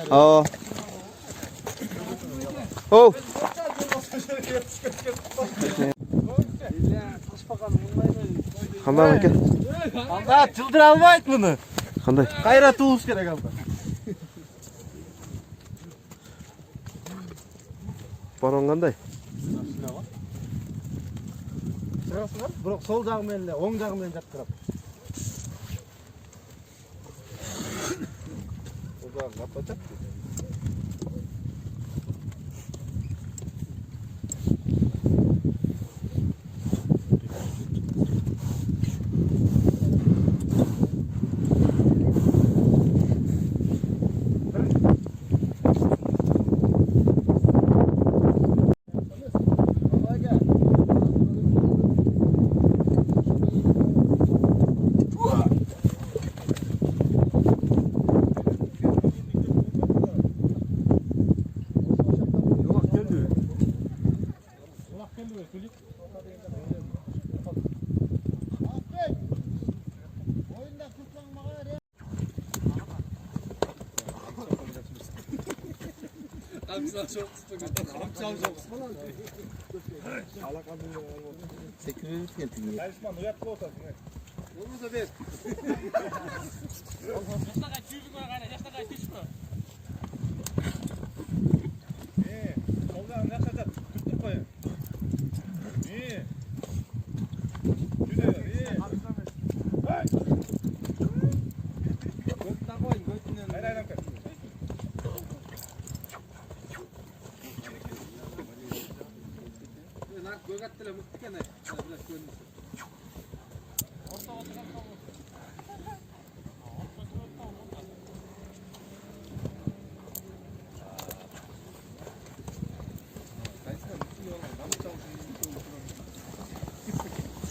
Oh. Oh. Qanday aka? Anda childira olmaydi buni. Qanday? Qayrat tuğuz kerak anda. Baron qanday? Sırası var. Biroq sol jagı menle, oң jagı men jattirap. O da kapatacak.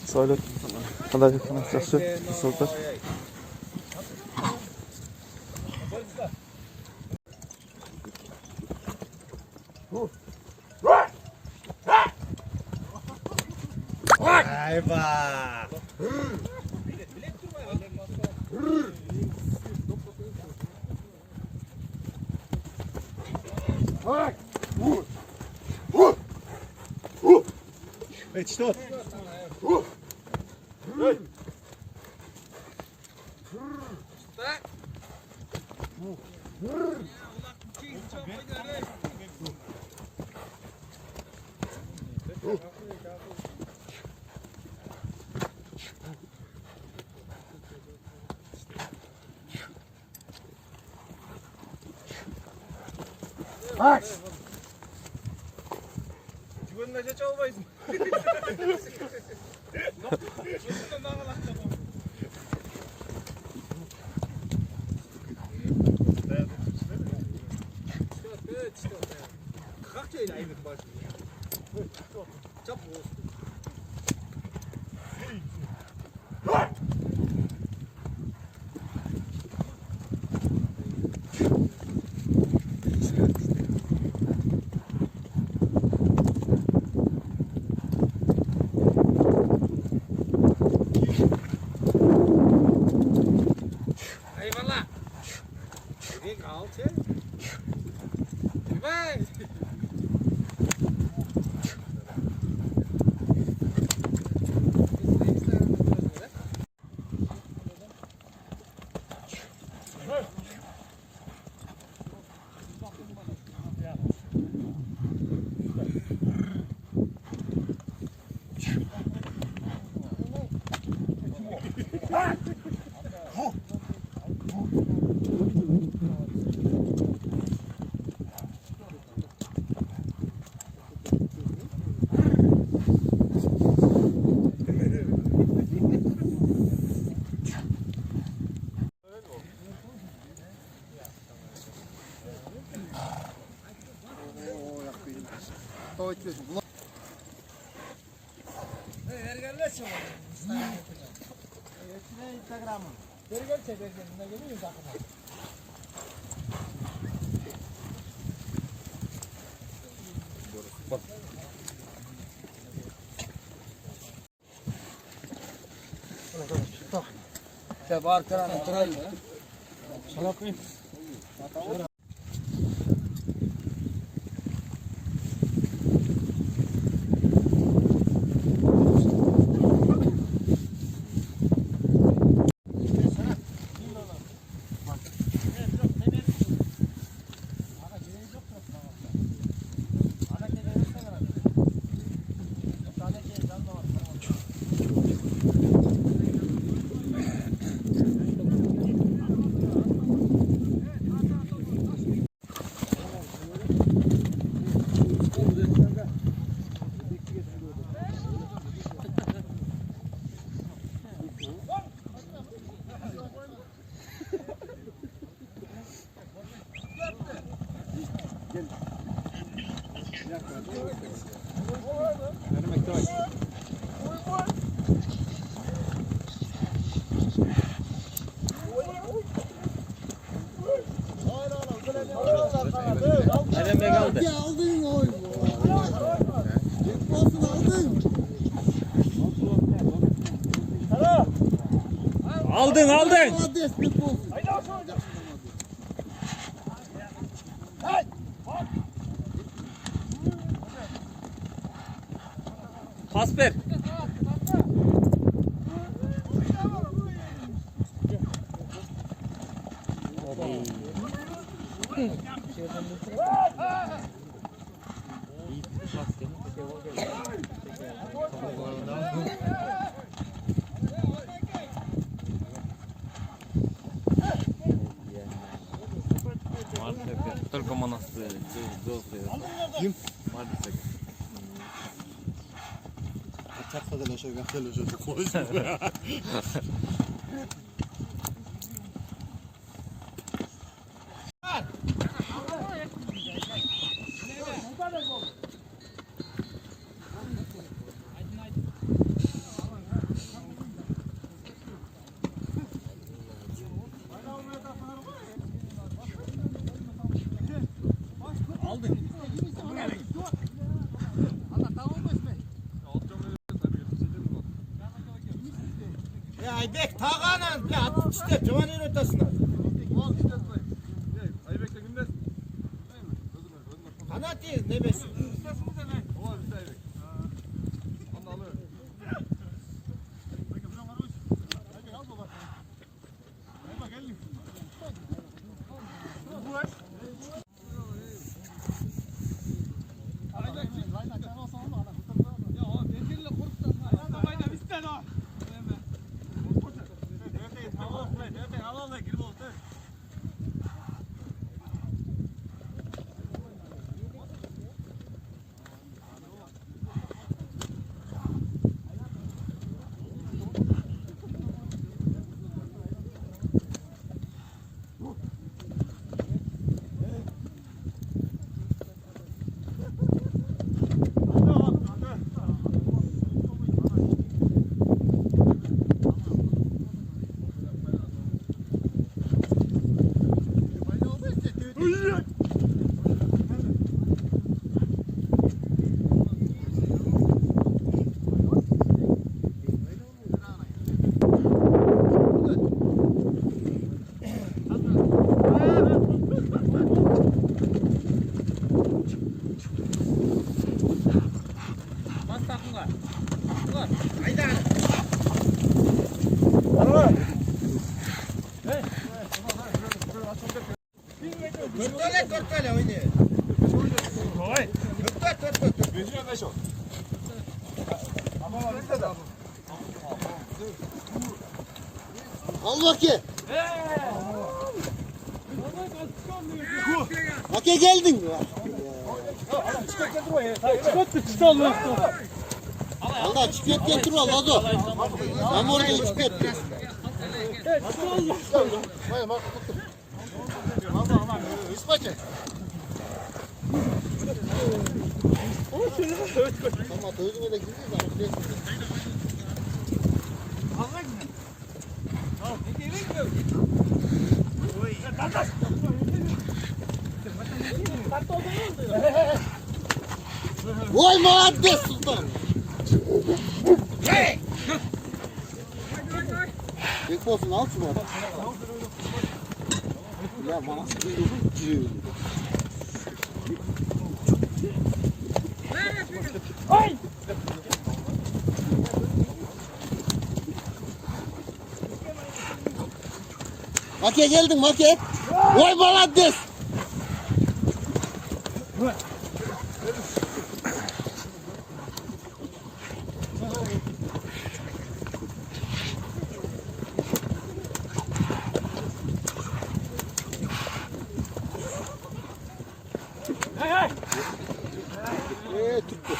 Söyle. Qanday yaxshi? Sultan. Ayba. Hey, stop. Bak. Güvenle geç olmayız. Var karan turaylı. Nereden bek aldı? Ya aldın oy. Olsun aldın. Aldın. Hadi esnaf olsun. Kasper. Только монастырь. Çakta da leşe gafte leşe koyuz. Ya Aybek tağanan ya işte Cevahir ortasına. Aybek'le gündes. Kanat değil ne besin. Ola bir Aybek. Onu alıyor. Dört tane oynuyor. Dört. Al bakayım. Bakayım geldin mi? Allah çikolata getir al Lado. Ben orada çikolata. Tamam, tozuna da gidiyor. Vay muhabbet sultan. Büyük olsun al şunu. Ya bana sıkıntı. Make geldin Make. Vay muhabbet. Tuttu.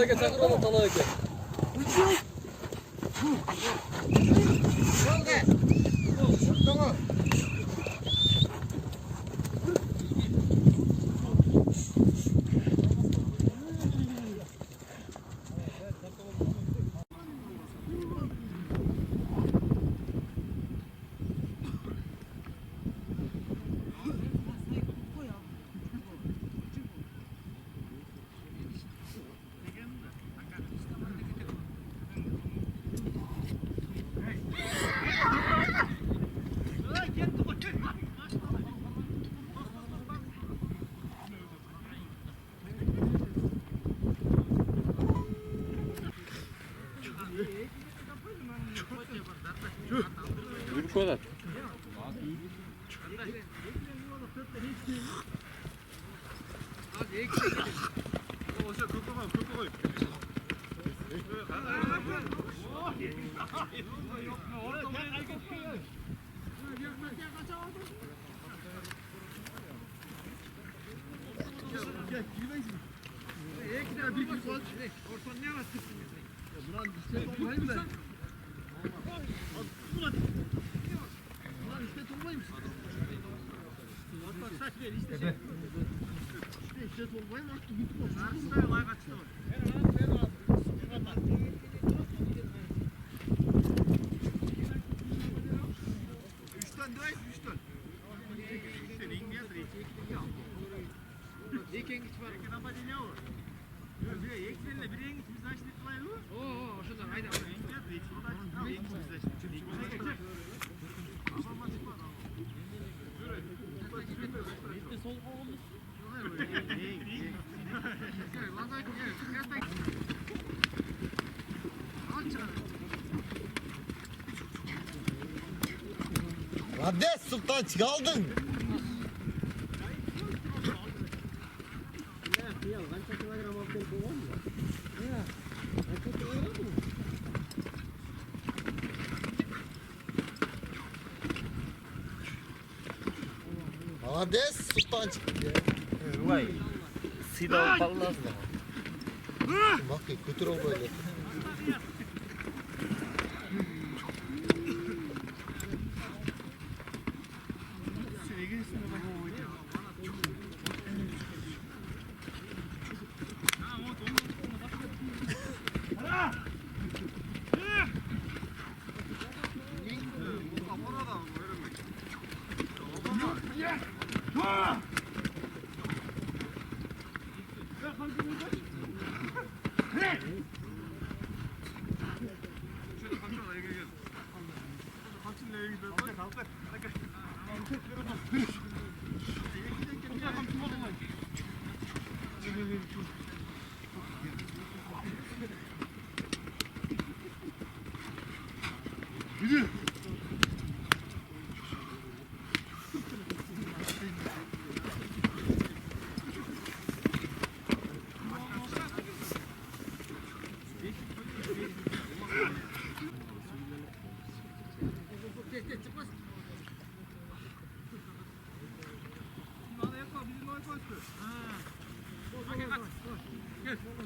Talaya çakır oğlum talaya gel. Yürü koylar. Hadi Sultan çıkaldın. Hadi Sultan çıktı. Vay. Sida pallas mı? Bak götür o böyle.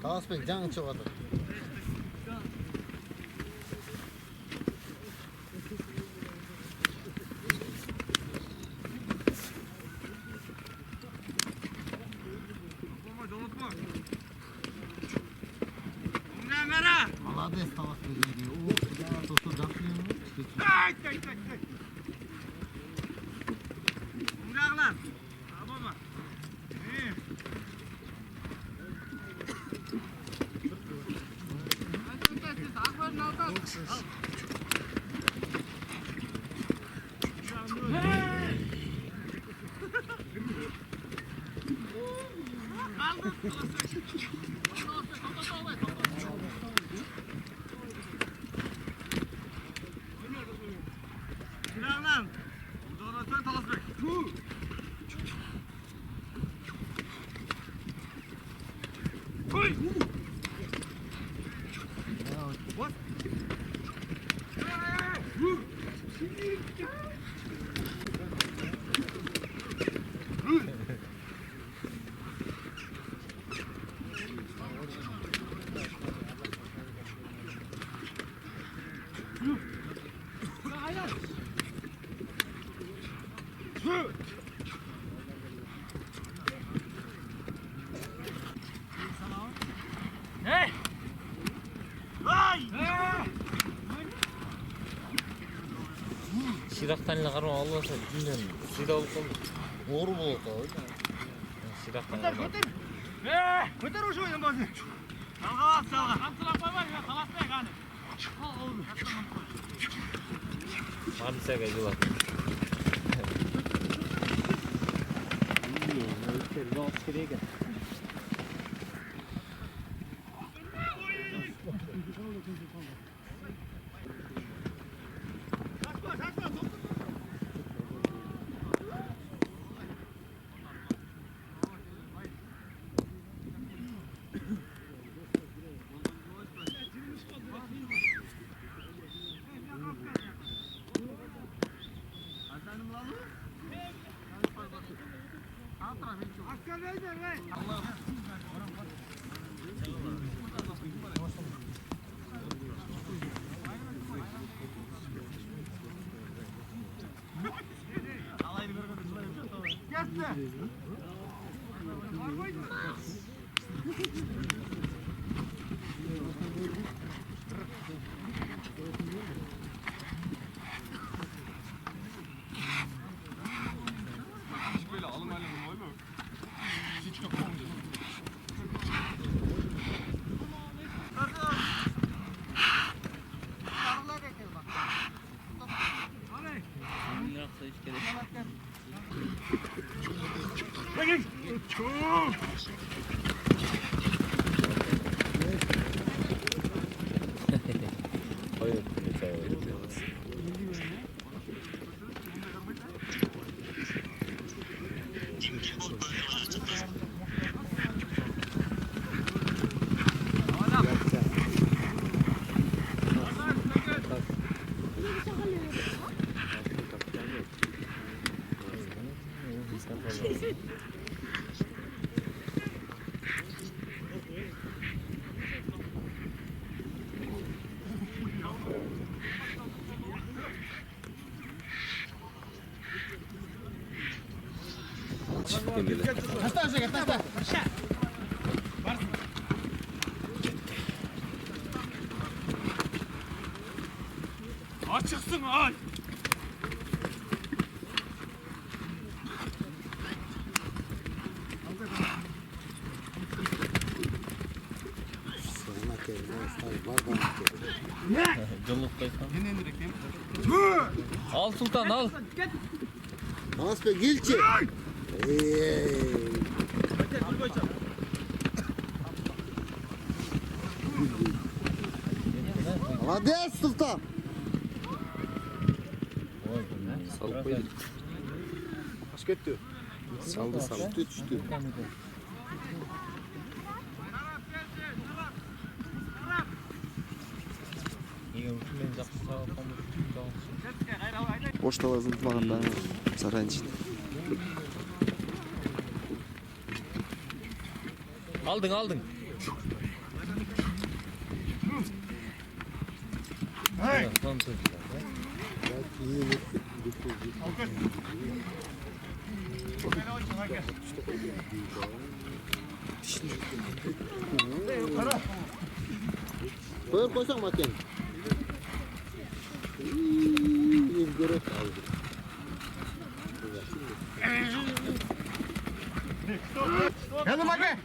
Talas Bey canı çıkardı. Hadi Talas Bey geliyor. O sosu daklıyor mu? Şiraktanla karma olmasa bilmiyorum. Sida olup kaldı. Doğru bu oldu. Şiraktan karma. Көтер уже янбазы. Салгат, салгат. Амсалап койбой, таласпай каны. Мадисага жылат. Açıksın ay. Al Sultan al. Aspe Gilçi. Hadi Sultan. Salıp koyduk. Kaç gitti? Saldı saldı. Düştü. Poçtalar zıntmağında sarayın içinde. Aldın aldın. Hey. Tamam tamam. Koy koysan makin. İzgara. Yanıma gel.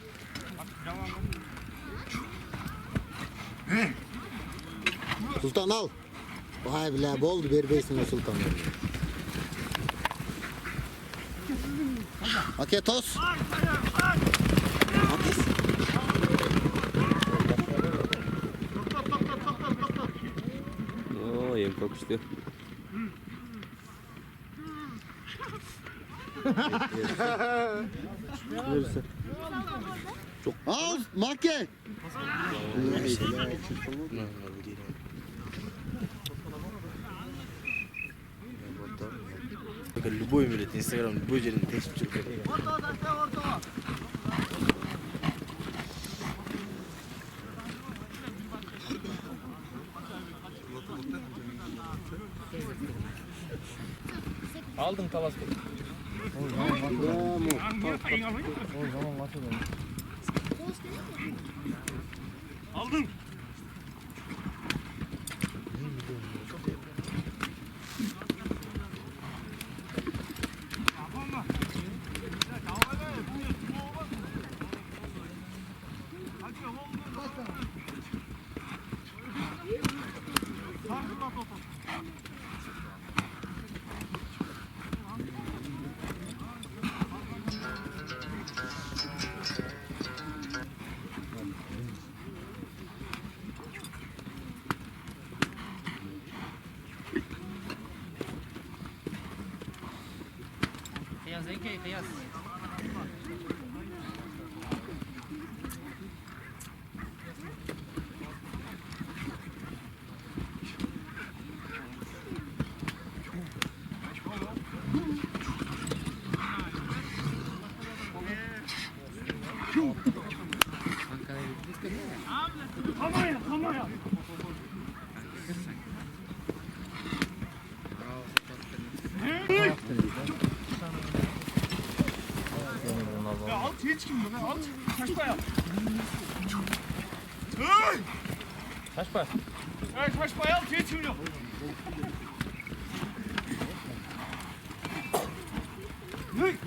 Sultan al. Vay bile boldu berbeysin Sultan. Okey toz. Oo, yem kokuştu. Verirse. Al makin. Любой millet Instagram, любой жерин тесіп жүріп кетеді. Aldın Talas'ı. Aldın. Тикей кыяс. 가만히야. 야, 아웃 뒤에 치면 되네. 아웃. 다시 봐요. 어이! 다시 봐. 야, 다시 봐요. 뒤에 치면요. 어이!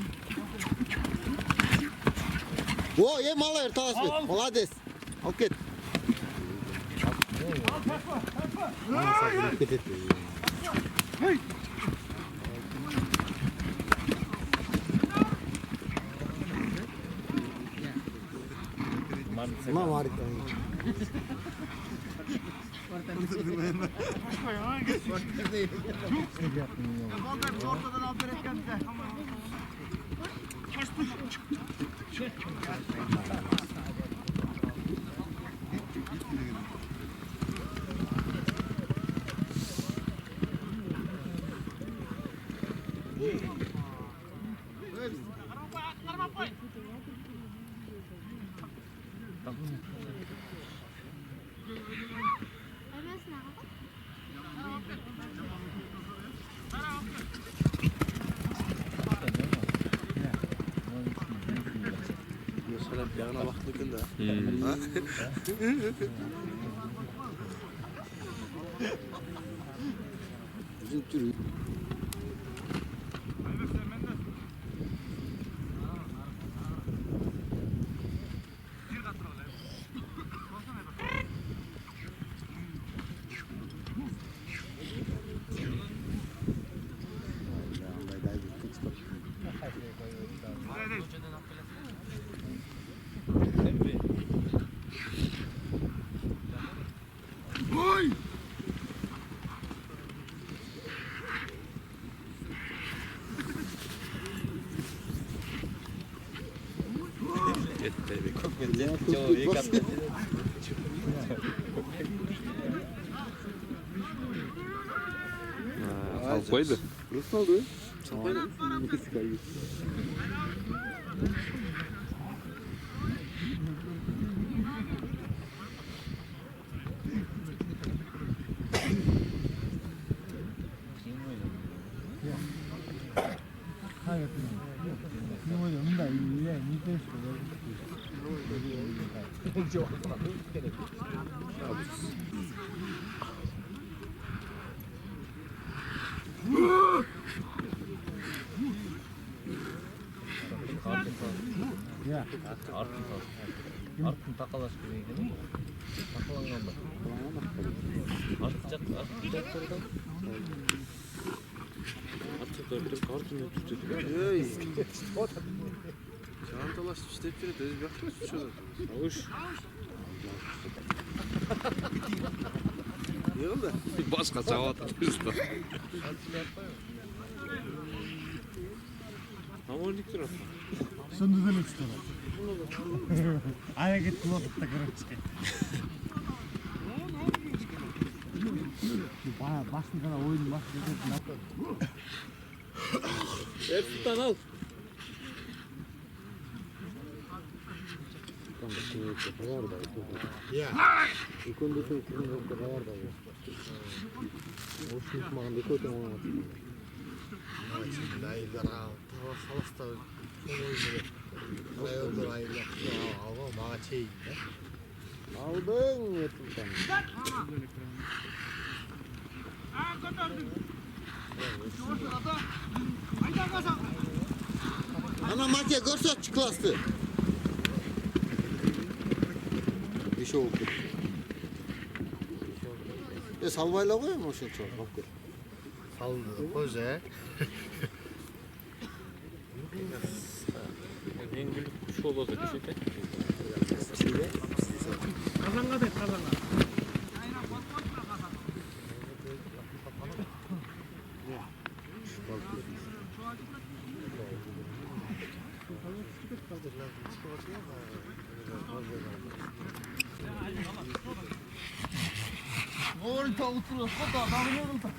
О, ye малайыр Таласбек. Молодец. Алып кет. 어이! Мама арит. ortadan haber etken bize. Şöyle yağına baktıkın da. Bizim türü. Al koydu. Nasıl oldu? Артын тақалаш керек екен. Тақаланған ба? Артық жақ тұрды. Çantalaşıp işlep biri de bir suçuyor. Avuş. Ne oldu? Başka cevap atıyorsun. Hamurnik duruyor. Sonunda ne çıkıyor? Hareket kulaklıkta kırık Başlıkına oyun başlıyor. Ertuğrul al. Ya. İkondasın kırmızı kadar da var. O şu mağanda koyduğum onu. Aylar salasta oyunu. Aylar. Ama mağa çey. Aldın Ertuğrul. Ana Matya görse çıklastı. Bir şey oldu. Salvayla koyuyor mu o şey çok? Saldı. Koze. Yengillik kuş olacak işte. Kazanga da kazanga. Orta oturuyor. Kota dağılıyor orta.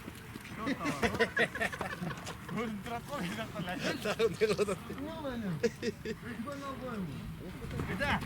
Ko'zim turib qol, yuraqlar. Nima mana? Ben ne yapayım? Keta.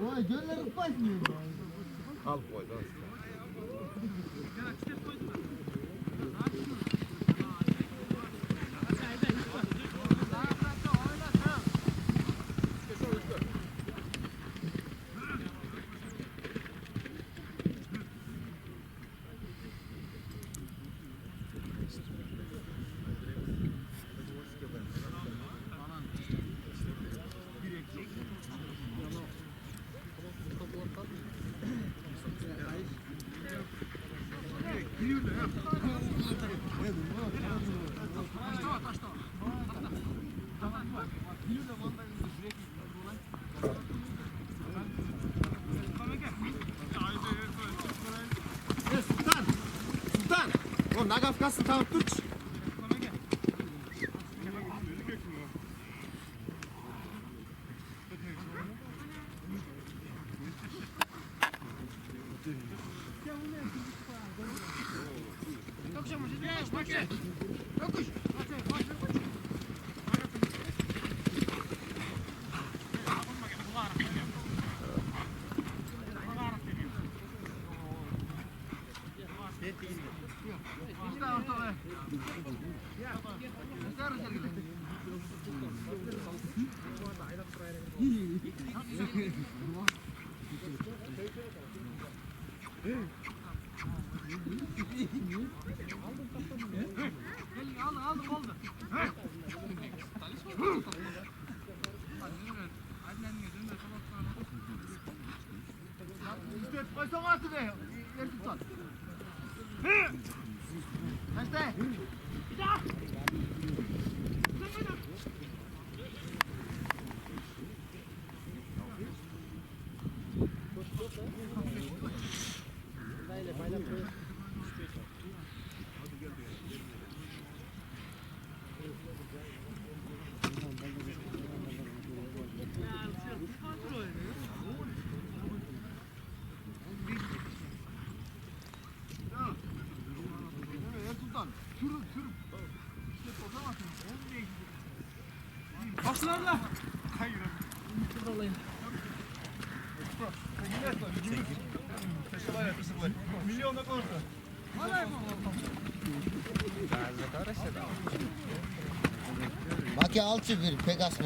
Vay gölleri tutmayın. Al koy lan. Sultan! O nagafkasını tanıp dur. Koysana artık be. Yer tutsan. Kaçta? Başlarla. Milyonda korku. Bak ya alçı bir Pegas mı?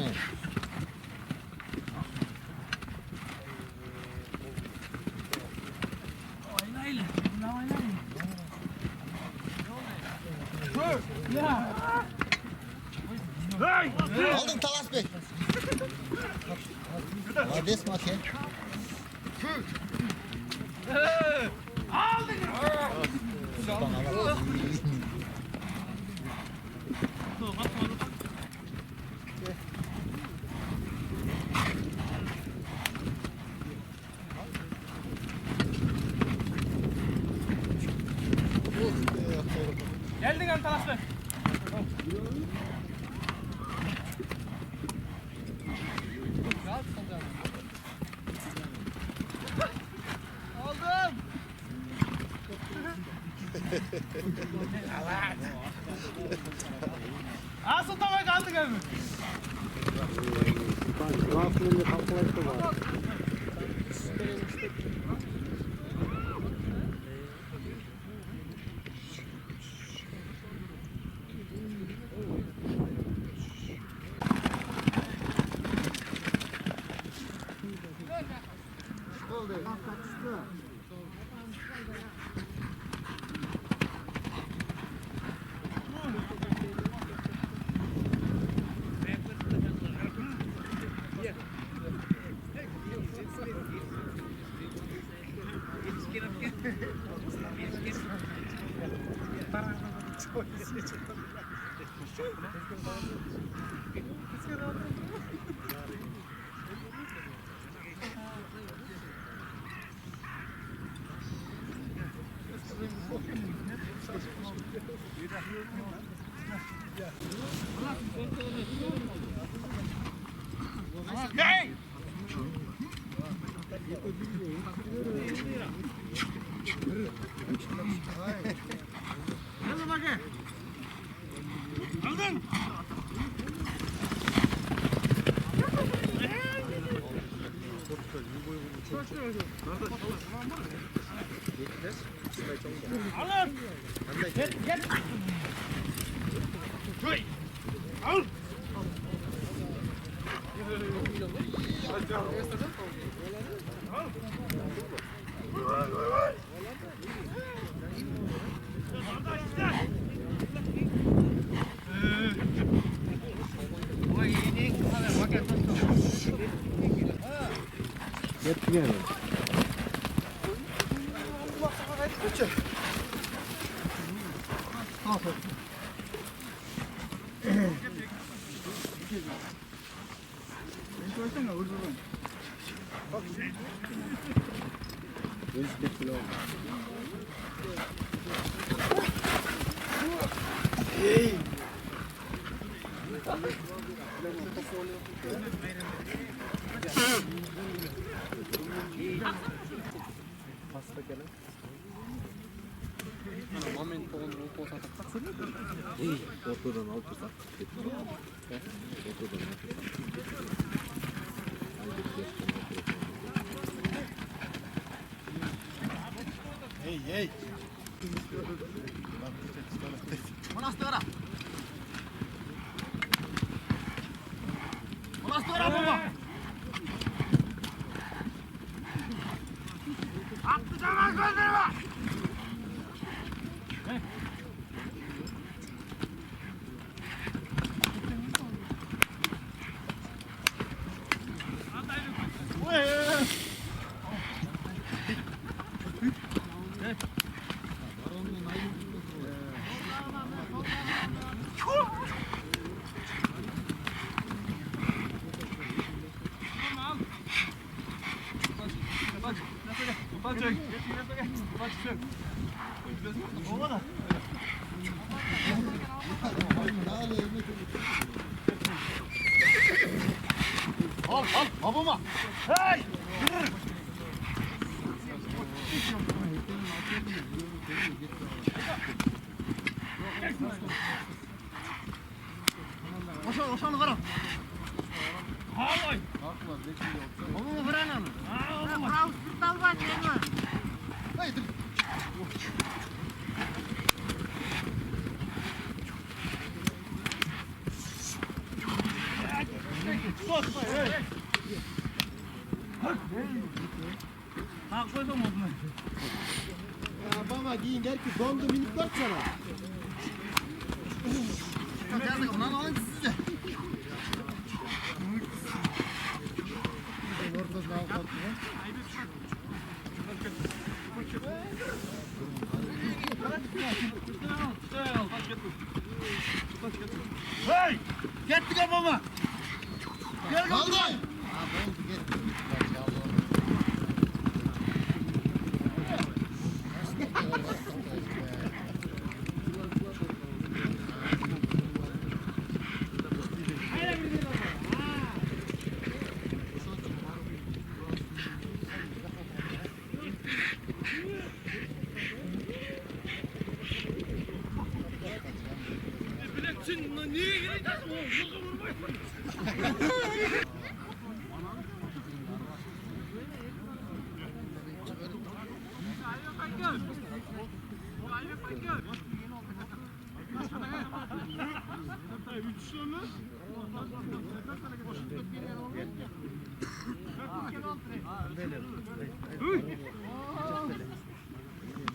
Aldım Talas Bey. Hades mak ya. Geldin an Talaslı. Aldım. mi? Şurasının önünde kalkılaştı var. Hey! Hadi bakayım. Aldın. Alın. Gel. Şuy. Al. Getir gene. Ortadan altı sak. Ortadan altı sak. Hey, hey. Monastera. Monastera baba. Attı zaman gönderme. Al, babama. Hey! Oşan kara. Hayır. Onu kıran mı? Bravo, spirtal var değil mi? Haydi. Ha koydum onu. Ya baba giyin der ki dondu minik bak sana. Yazık ondan alın size. Ortadan kalktı. Hey! Gittik babama. Gel kaldı. Sen niye gireceksin?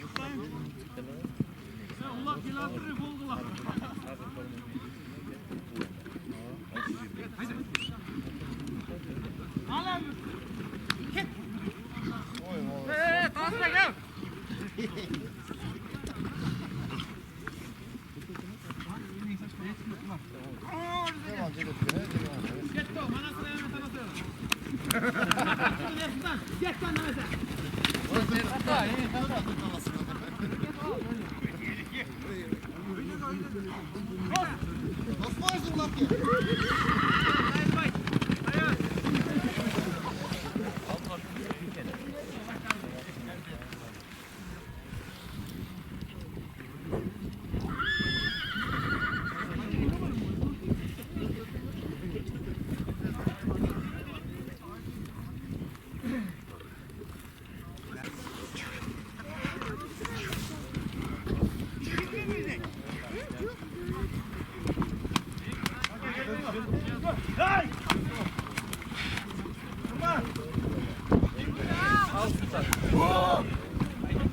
Yoksa vurmayın.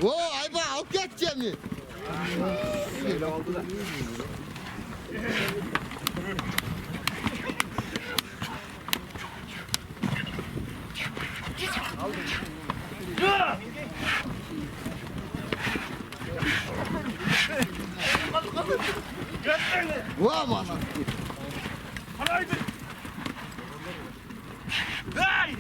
Oo ayba alt geçeceğim mi? Öyle oldu da. Vay aman. Haydi. Hey!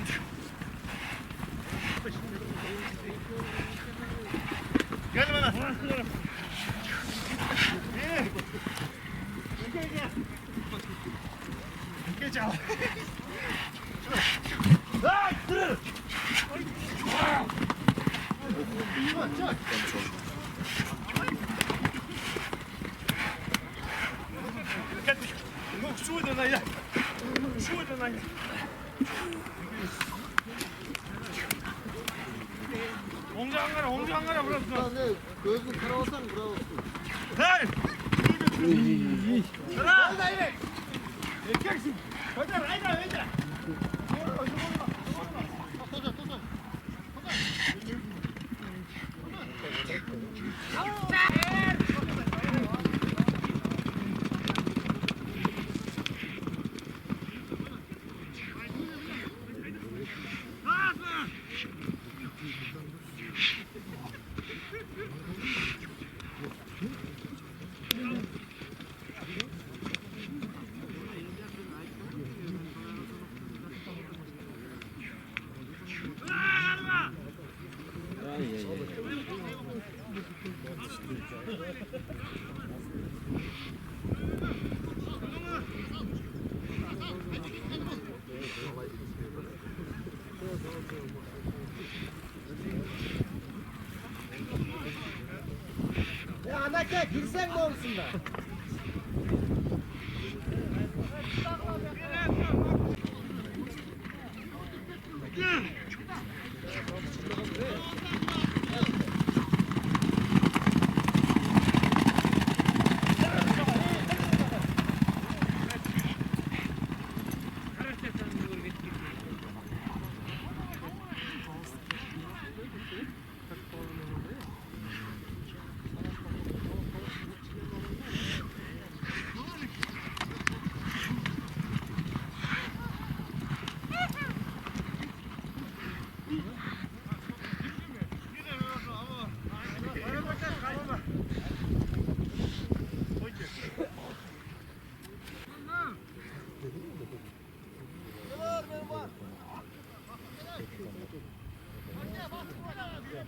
Gel bana. Geç al. Hey! Dur! Şurada lan ya. Şurada lan ya. Omcu hangara burası. Gözünü kırarsan bravo. Hey! Sıra! Hadi erkeksin. Hadi. Ya anaka girsen mi olsun da? Bu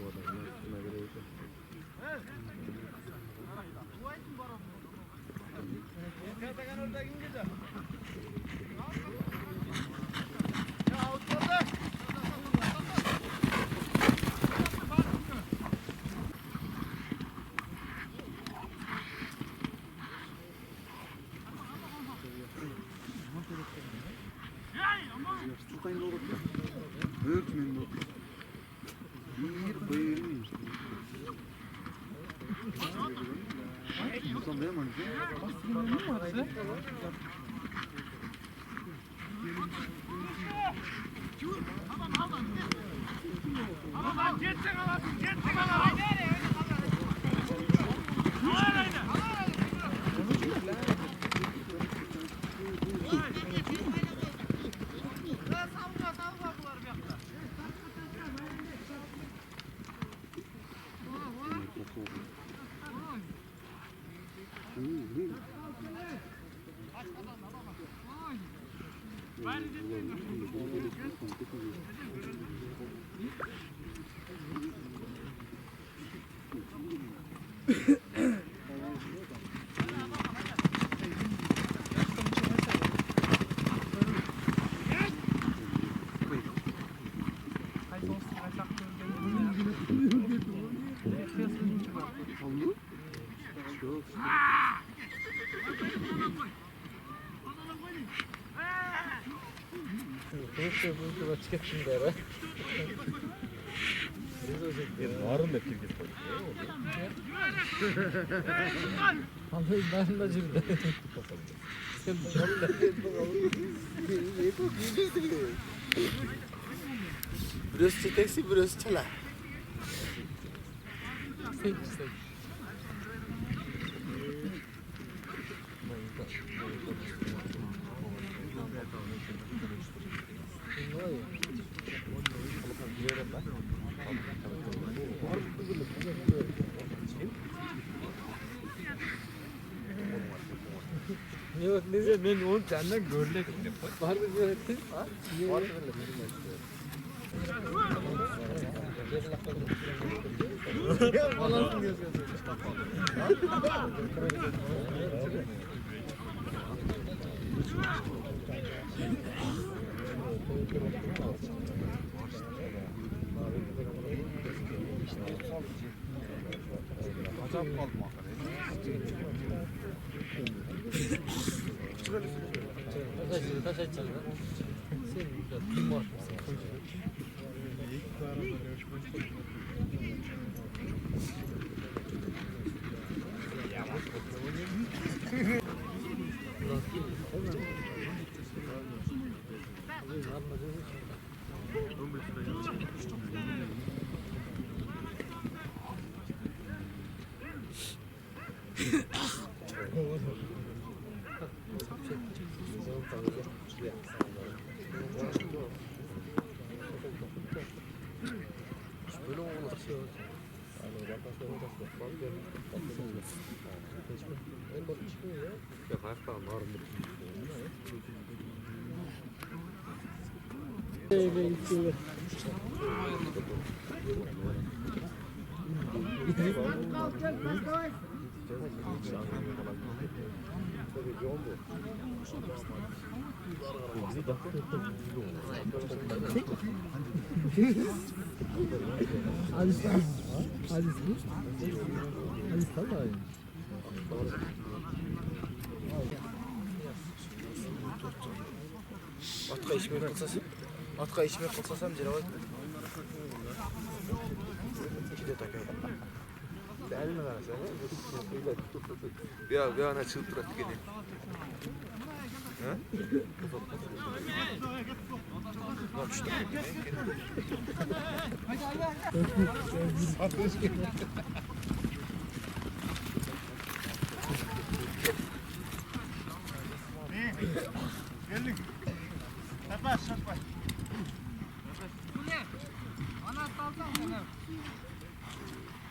adamlar üstüne göre yok. Tutayın da olurdu. Örtmeyin de olurdu. Bir bayırım işte. Musan değil mi? Kılıçla çıkışım dere. Varın da kirgit koy. Vallahi ben de cimri. Sen vallahi Burası çeteksi, burası çala. Yok neyse ben onu senden görmek var mı böyle? Ha? Var mı böyle? Falan diyorsun. Acayip kalma. Taş açacağım. Sen kim var? Böyle olmaz. En basit çıkıyor ya. Ya hayatta narım Atqa içmey qilsasam, atqa içmey qilsasam jiroat. İkide takay. Dəlini qarasa, bir ana çıxıb duraq gedək. Ha? Bak işte. Geldik. Şapaş. Bu ne? Anahtar alsam mı?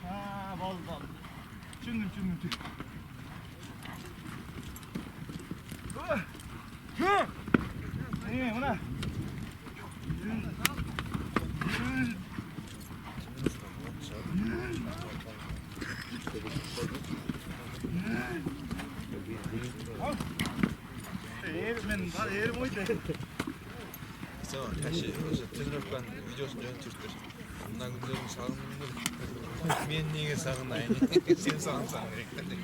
Ha, bol. Çündüm. 네, 오나. Ben yerim oydu. 그래서 다시 어서 등록관 위조선 연출들 나 근데 사는 건 미엔닝의 사는 아니니 센상한 사는 그랬거든.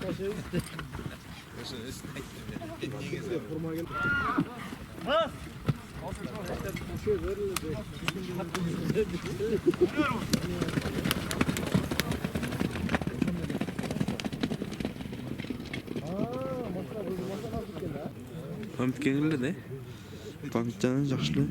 그래서 미엔닝의 사는 Pumpkin эле да? Pumpkin жакшы.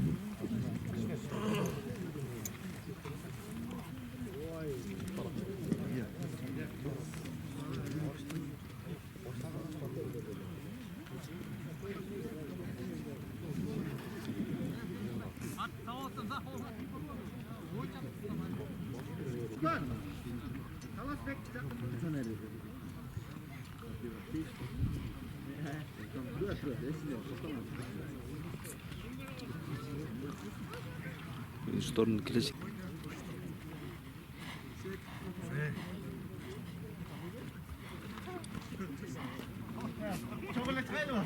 Stordun келешек. 저걸로 차이로.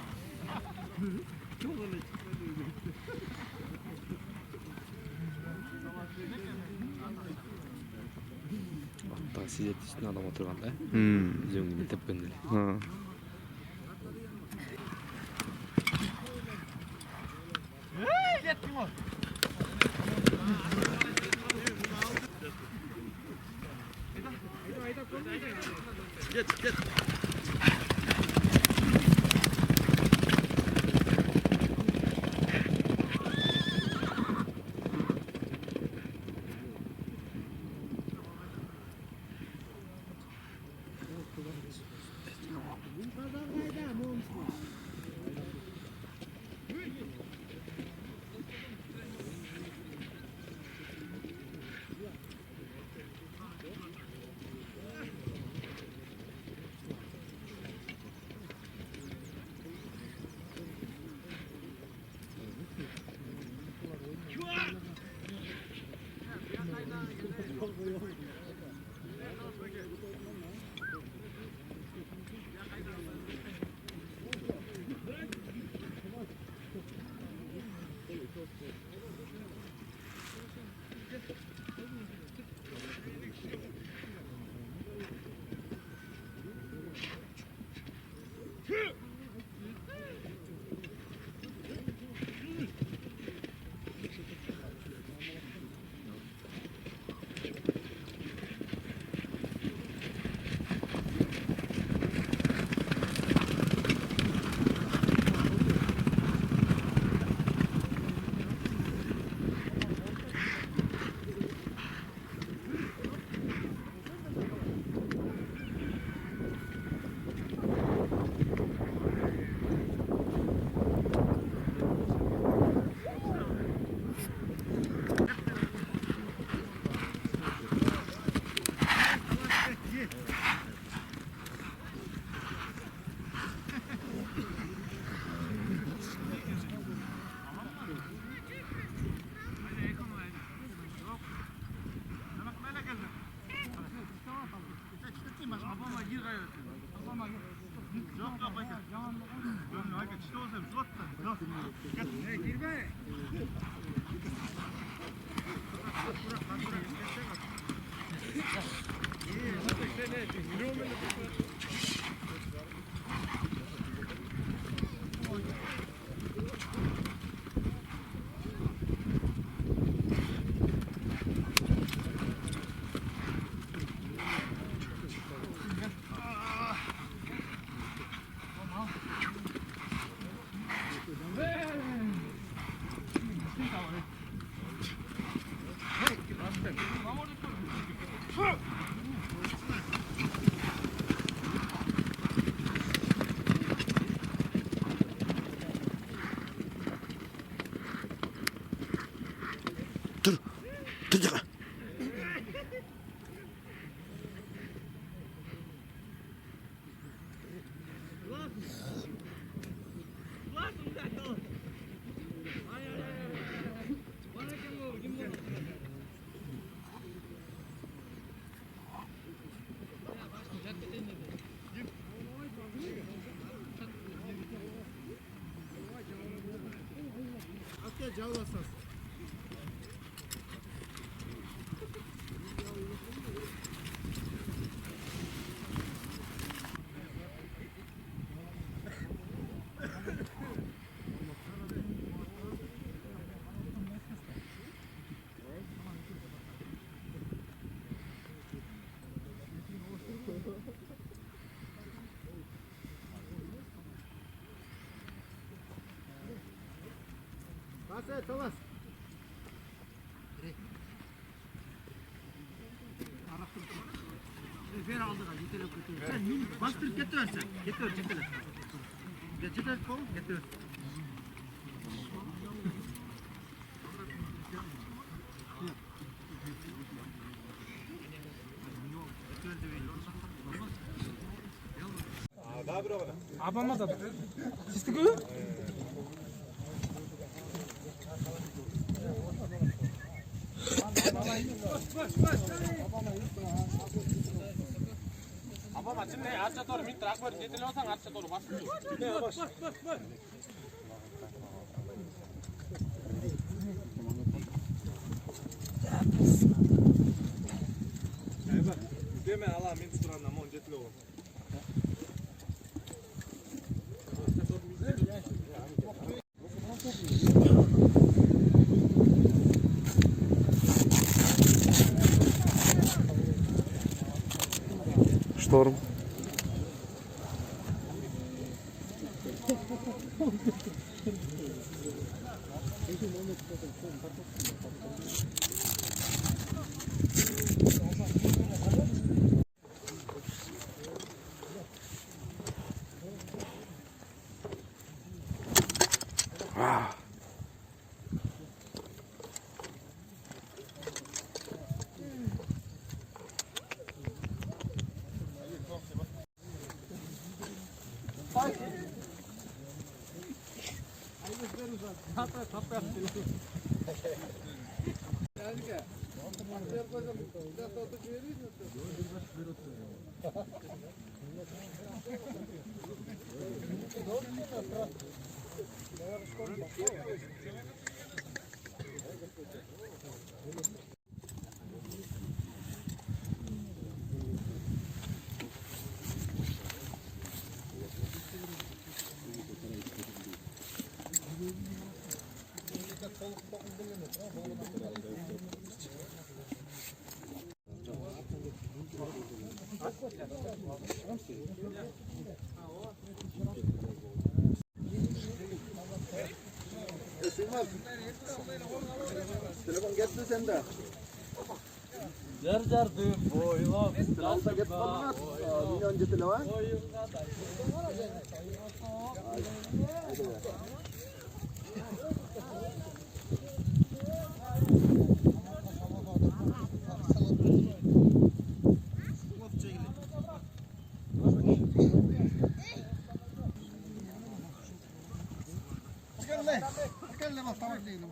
딱 시제 뒤에 adam oturganda Hm. üzüngünü tepkendeli. Ha. Yettim o. Nasıl Thomas? Ben aldım da yeter kötü. Sen bastırıp getiriyorsun. Getir. Getir kol getir. Deme Allah min tuturanla mon jetlo. Шторм. Telefon getir sen de. Jar boylab. Alta get qolmas. Milyon telefon. Gel bak tamam değilim.